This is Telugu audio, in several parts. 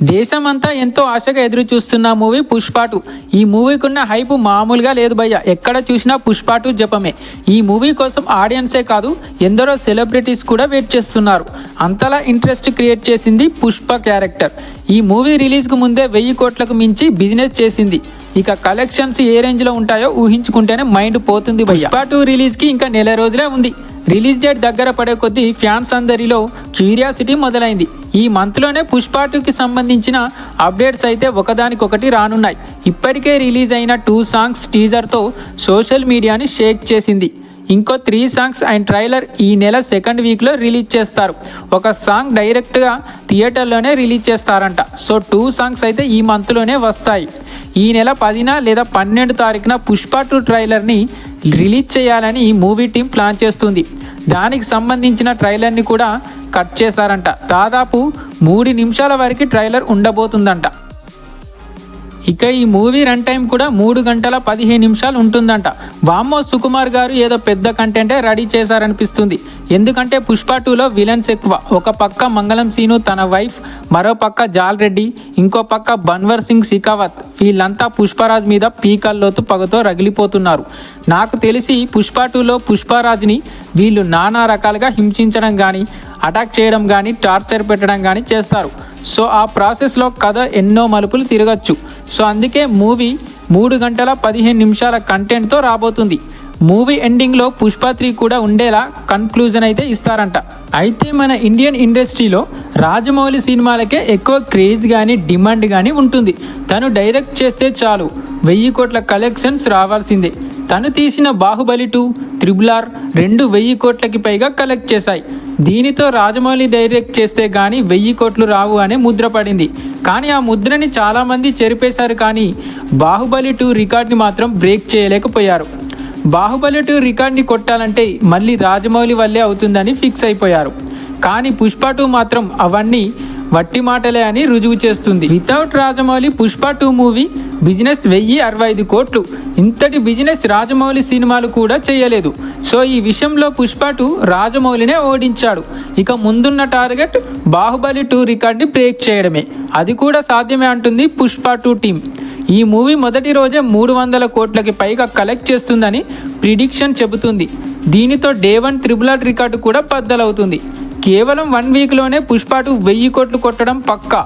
దేశమంతా ఎంతో ఆశగా ఎదురు చూస్తున్న మూవీ పుష్ప 2. ఈ మూవీకున్న హైప్ మామూలుగా లేదు భయ్య. ఎక్కడ చూసినా పుష్ప 2 జపమే. ఈ మూవీ కోసం ఆడియన్సే కాదు, ఎందరో సెలబ్రిటీస్ కూడా వెయిట్ చేస్తున్నారు. అంతలా ఇంట్రెస్ట్ క్రియేట్ చేసింది పుష్ప క్యారెక్టర్. ఈ మూవీ రిలీజ్కు ముందే 1000 కోట్లకు మించి బిజినెస్ చేసింది. ఇక కలెక్షన్స్ ఏ రేంజ్లో ఉంటాయో ఊహించుకుంటేనే మైండ్ పోతుంది భయ్య. పుష్ప 2 రిలీజ్కి ఇంకా నెల రోజులే ఉంది. రిలీజ్ డేట్ దగ్గర పడే కొద్దీ ఫ్యాన్స్ అందరిలో క్యూరియాసిటీ మొదలైంది. ఈ మంత్లోనే పుష్ప 2కి సంబంధించిన అప్డేట్స్ అయితే ఒకదానికొకటి రానున్నాయి. ఇప్పటికే రిలీజ్ అయిన 2 సాంగ్స్ టీజర్తో సోషల్ మీడియాని షేక్ చేసింది. ఇంకో 3 సాంగ్స్ అండ్ ట్రైలర్ ఈ నెల సెకండ్ వీక్లో రిలీజ్ చేస్తారు. ఒక సాంగ్ డైరెక్ట్గా థియేటర్లోనే రిలీజ్ చేస్తారంట. సో 2 సాంగ్స్ అయితే ఈ మంత్లోనే వస్తాయి. ఈ నెల 10న లేదా 12 తారీఖున పుష్ప 2 ట్రైలర్ని రిలీజ్ చేయాలని మూవీ టీం ప్లాన్ చేస్తుంది. దానికి సంబంధించిన ట్రైలర్ని కూడా కట్ చేశారంట. దాదాపు 3 నిమిషాల వరకు ట్రైలర్ ఉండబోతుందంట. ఇక ఈ మూవీ రన్ టైం కూడా 3 గంటల 15 నిమిషాలు ఉంటుందంట. వామ్మో, సుకుమార్ గారు ఏదో పెద్ద కంటెంటే రెడీ చేశారనిపిస్తుంది. ఎందుకంటే పుష్ప 2లో విలన్స్ ఎక్కువ. ఒక పక్క మంగళం సీను తన వైఫ్, మరో పక్క జాల్ రెడ్డి, ఇంకో పక్క బన్వర్ సింగ్ సికావత్. వీళ్ళంతా పుష్పరాజ్ మీద పీకల్లోతు పగతో రగిలిపోతున్నారు. నాకు తెలిసి పుష్ప 2లో పుష్పరాజ్ని వీళ్ళు నానా రకాలుగా హింసించడం కానీ, అటాక్ చేయడం కానీ, టార్చర్ పెట్టడం కానీ చేస్తారు. సో ఆ ప్రాసెస్లో కథ ఎన్నో మలుపులు తిరగచ్చు. సో అందుకే మూవీ 3 గంటల 15 నిమిషాల కంటెంట్తో రాబోతుంది. మూవీ ఎండింగ్లో పుష్ప 3 కూడా ఉండేలా కన్క్లూజన్ అయితే ఇస్తారంట. అయితే మన ఇండియన్ ఇండస్ట్రీలో రాజమౌళి సినిమాలకే ఎక్కువ క్రేజ్ కానీ, డిమాండ్ కానీ ఉంటుంది. తను డైరెక్ట్ చేస్తే చాలు 1000 కోట్ల కలెక్షన్స్ రావాల్సిందే. తను తీసిన బాహుబలి 2, RRR 2 1000 కోట్లకి పైగా కలెక్ట్ చేశాయి. దీనితో రాజమౌళి డైరెక్ట్ చేస్తే కానీ 1000 కోట్లు రావు అనే ముద్ర పడింది. కానీ ఆ ముద్రని చాలామంది చెరిపేశారు. కానీ బాహుబలి 2 రికార్డ్ని మాత్రం బ్రేక్ చేయలేకపోయారు. బాహుబలి 2 రికార్డ్ని కొట్టాలంటే మళ్ళీ రాజమౌళి వల్లే అవుతుందని ఫిక్స్ అయిపోయారు. కానీ పుష్ప 2 మాత్రం అవన్నీ వట్టి మాటలే అని రుజువు చేస్తుంది. Without Rajamouli Pushpa 2 movie business 1065 కోట్లు. ఇంతటి బిజినెస్ రాజమౌళి సినిమాలు కూడా చేయలేదు. సో ఈ విషయంలో పుష్ప 2 రాజమౌళినే ఓడించాడు. ఇక ముందున్న టార్గెట్ బాహుబలి 2 రికార్డ్ని బ్రేక్ చేయడమే. అది కూడా సాధ్యమే అంటుంది పుష్ప 2 టీం. ఈ మూవీ మొదటి రోజే 300 కోట్లకి పైగా కలెక్ట్ చేస్తుందని ప్రిడిక్షన్ చెబుతుంది. దీనితో డే 1 RRR రికార్డు కూడా బద్దలవుతుంది. కేవలం 1 వీక్లోనే పుష్ప 2 1000 కోట్లు కొట్టడం పక్కా.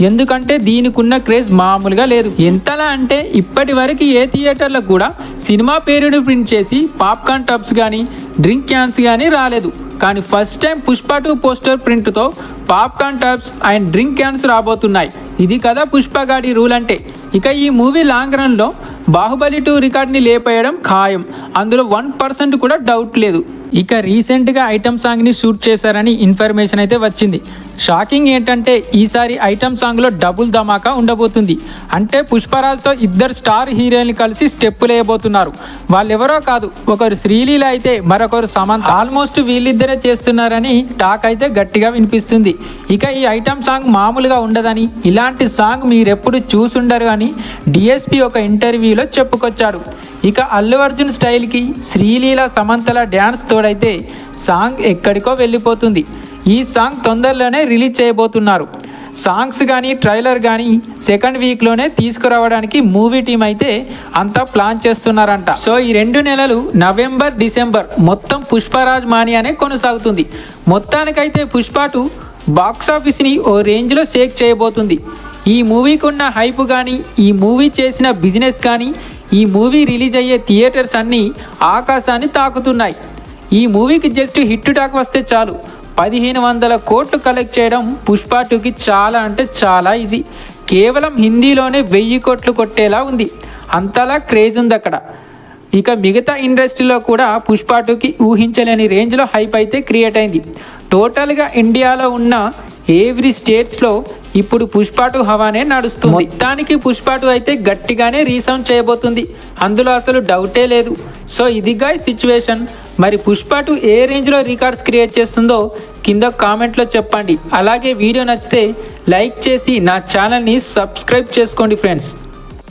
ఎందుకంటే దీనికున్న క్రేజ్ మామూలుగా లేదు. ఎంతలా అంటే ఇప్పటి వరకు ఏ థియేటర్లో కూడా సినిమా పేరును ప్రింట్ చేసి పాప్కార్న్ టబ్స్ కానీ, డ్రింక్ క్యాన్స్ కానీ రాలేదు. కానీ ఫస్ట్ టైం పుష్ప 2 పోస్టర్ ప్రింట్తో popcorn tubs and drink cans రాబోతున్నాయి. ఇది కదా పుష్ప గాడి రూల్ అంటే. ఇక ఈ మూవీ లాంగ్ రన్లో బాహుబలి 2 రికార్డ్ని లేపేయడం ఖాయం. అందులో 1% కూడా డౌట్ లేదు. ఇక రీసెంట్గా ఐటమ్ సాంగ్ని షూట్ చేశారని ఇన్ఫర్మేషన్ అయితే వచ్చింది. షాకింగ్ ఏంటంటే ఈసారి ఐటమ్ సాంగ్లో డబుల్ ధమాకా ఉండబోతుంది. అంటే పుష్పరాజ్తో 2 స్టార్ హీరోయిన్లు కలిసి స్టెప్పులు వేయబోతున్నారు. వాళ్ళెవరో కాదు, ఒకరు శ్రీలీల అయితే మరొకరు సమంత. ఆల్మోస్ట్ వీళ్ళిద్దరే చేస్తున్నారని టాక్ అయితే గట్టిగా వినిపిస్తుంది. ఇక ఈ ఐటమ్ సాంగ్ మామూలుగా ఉండదని, ఇలాంటి సాంగ్ మీరెప్పుడు చూసుండరు అని డిఎస్పి ఒక ఇంటర్వ్యూలో చెప్పుకొచ్చాడు. ఇక అల్లు అర్జున్ స్టైల్కి శ్రీలీల, సమంతల డ్యాన్స్ తోడైతే సాంగ్ ఎక్కడికో వెళ్ళిపోతుంది. ఈ సాంగ్ తొందరలోనే రిలీజ్ చేయబోతున్నారు. సాంగ్స్ కానీ, ట్రైలర్ కానీ సెకండ్ వీక్లోనే తీసుకురావడానికి మూవీ టీం అయితే అంతా ప్లాన్ చేస్తున్నారంట. సో ఈ 2 నెలలు నవంబర్, డిసెంబర్ మొత్తం పుష్పరాజ్ మానియానే కొనసాగుతుంది. మొత్తానికైతే పుష్ప 2 బాక్సాఫీస్ని ఓ రేంజ్లో షేక్ చేయబోతుంది. ఈ మూవీకి ఉన్న హైప్ కానీ, ఈ మూవీ చేసిన బిజినెస్ కానీ, ఈ మూవీ రిలీజ్ అయ్యే థియేటర్స్ అన్నీ ఆకాశాన్ని తాకుతున్నాయి. ఈ మూవీకి జస్ట్ హిట్ టాక్ వస్తే చాలు 1500 కోట్లు కలెక్ట్ చేయడం పుష్ప 2కి చాలా అంటే చాలా ఈజీ. కేవలం హిందీలోనే 1000 కోట్లు కొట్టేలా ఉంది. అంతలా క్రేజ్ ఉంది అక్కడ. ఇక మిగతా ఇండస్ట్రీలో కూడా పుష్ప 2కి ఊహించలేని రేంజ్లో హైప్ అయితే క్రియేట్ అయింది. టోటల్గా ఇండియాలో ఉన్న ఎవ్రీ స్టేట్స్లో ఇప్పుడు పుష్ప 2 హవానే నడుస్తుంది. మొత్తానికి పుష్ప 2 అయితే గట్టిగానే రీసౌండ్ చేయబోతుంది. అందులో అసలు డౌటే లేదు. సో ఇది గాయ్ సిచ్యువేషన్. మరి పుష్ప 2 ఏ రేంజ్లో రికార్డ్స్ క్రియేట్ చేస్తుందో కింద కామెంట్లో చెప్పండి. అలాగే వీడియో నచ్చితే లైక్ చేసి నా ఛానల్ని సబ్స్క్రైబ్ చేసుకోండి ఫ్రెండ్స్.